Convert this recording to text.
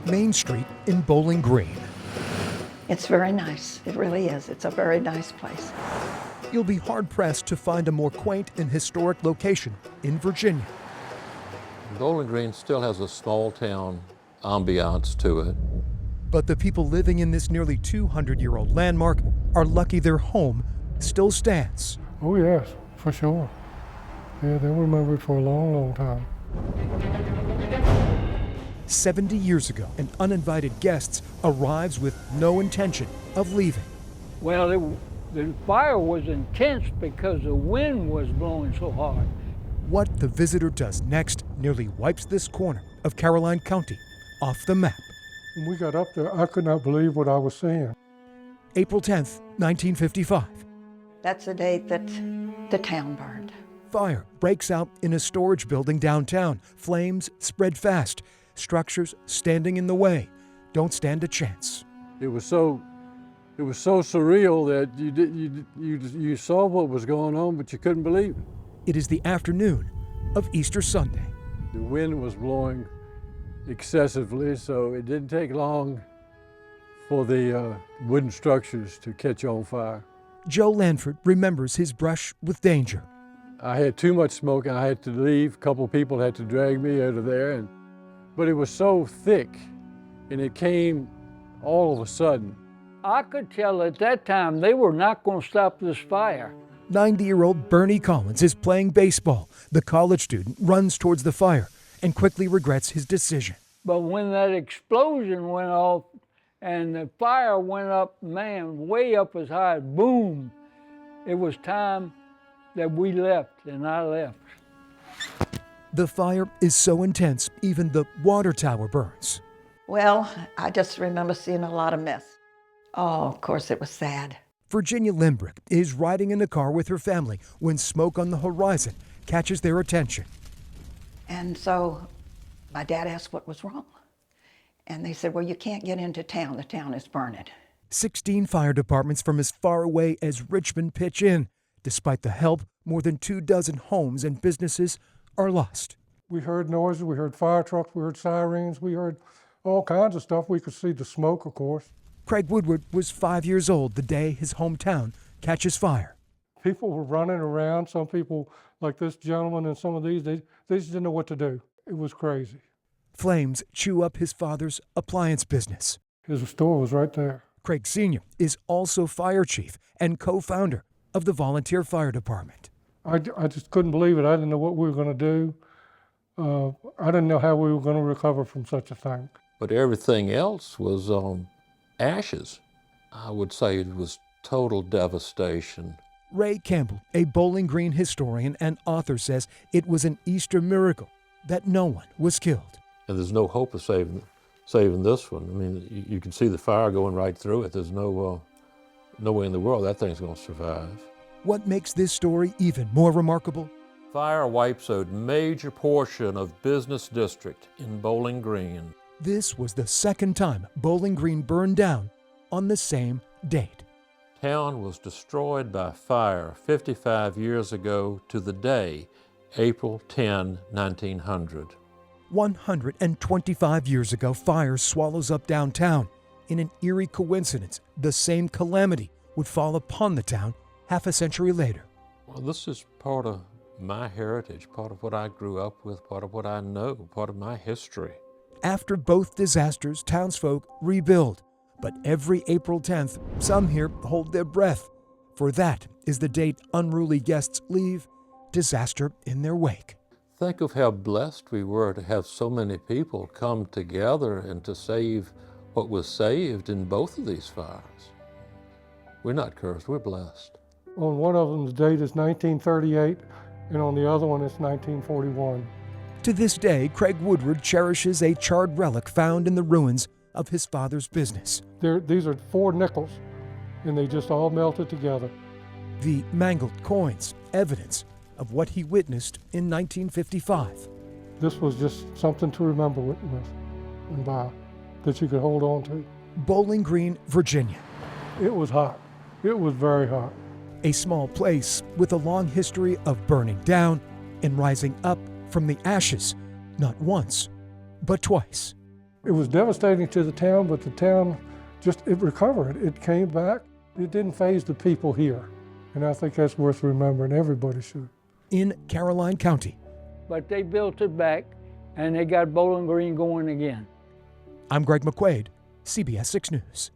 Main Street in Bowling Green. It's very nice. It really is. It's a very nice place. You'll be hard-pressed to find a more quaint and historic location in Virginia. Bowling Green still has a small town ambiance to it. But the people living in this nearly 200-year-old landmark are lucky their home still stands. Oh yes, for sure. Yeah, they'll remember it for a long, long time. 70 years ago, an uninvited guest arrives with no intention of leaving. Well, the fire was intense because the wind was blowing so hard. What the visitor does next nearly wipes this corner of Caroline County off the map. When we got up there, I could not believe what I was seeing. April 10th, 1955. That's the date that the town burned. Fire breaks out in a storage building downtown. Flames spread fast. Structures standing in the way don't stand a chance. It was so surreal that you saw what was going on, but you couldn't believe it. It is the afternoon of Easter Sunday. The wind was blowing excessively, so it didn't take long for the wooden structures to catch on fire. Joe Lanford remembers his brush with danger. I had too much smoke and I had to leave. A couple of people had to drag me out of there, but it was so thick and it came all of a sudden. I could tell at that time they were not going to stop this fire. 90-year-old Bernie Collins is playing baseball. The college student runs towards the fire and quickly regrets his decision. But when that explosion went off and the fire went up, man, way up as high, boom, it was time that we left, and I left. The fire is so intense, even the water tower burns. Well, I just remember seeing a lot of mess. Oh, of course, it was sad. Virginia Limbrick is riding in a car with her family when smoke on the horizon catches their attention. And so my dad asked what was wrong. And they said, well, you can't get into town. The town is burning. 16 fire departments from as far away as Richmond pitch in. Despite the help, more than 24 homes and businesses are lost. We heard noises, we heard fire trucks, we heard sirens, we heard all kinds of stuff. We could see the smoke, of course. Craig Woodward was 5 years old the day his hometown catches fire. People were running around. Some people, like this gentleman and some of these, they just didn't know what to do. It was crazy. Flames chew up his father's appliance business. His store was right there. Craig Sr. is also fire chief and co-founder of the volunteer fire department. I just couldn't believe it. I didn't know what we were going to do. I didn't know how we were going to recover from such a thing. But everything else was ashes. I would say it was total devastation. Ray Campbell, a Bowling Green historian and author, says it was an Easter miracle that no one was killed. And there's no hope of saving this one. I mean, you can see the fire going right through it. There's no way in the world that thing's going to survive. What makes this story even more remarkable? Fire wipes a major portion of business district in Bowling Green. This was the second time Bowling Green burned down on the same date. Town was destroyed by fire 55 years ago to the day, April 10, 1900. 125 years ago, fire swallows up downtown. In an eerie coincidence, the same calamity would fall upon the town half a century later. Well, this is part of my heritage, part of what I grew up with, part of what I know, part of my history. After both disasters, townsfolk rebuild. But every April 10th, some here hold their breath, for that is the date unruly guests leave disaster in their wake. Think of how blessed we were to have so many people come together and to save what was saved in both of these fires. We're not cursed, we're blessed. On one of them's date is 1938, and on the other one it's 1941. To this day, Craig Woodward cherishes a charred relic found in the ruins of his father's business. These are 4 nickels, and they just all melted together. The mangled coins, evidence of what he witnessed in 1955. This was just something to remember with and by, that you could hold on to. Bowling Green, Virginia. It was hot. It was very hot. A small place with a long history of burning down and rising up from the ashes, not once, but twice. It was devastating to the town, but the town it recovered. It came back. It didn't faze the people here. And I think that's worth remembering. Everybody should. In Caroline County, But they built it back, and they got Bowling Green going again. I'm Greg McQuaid, CBS 6 News.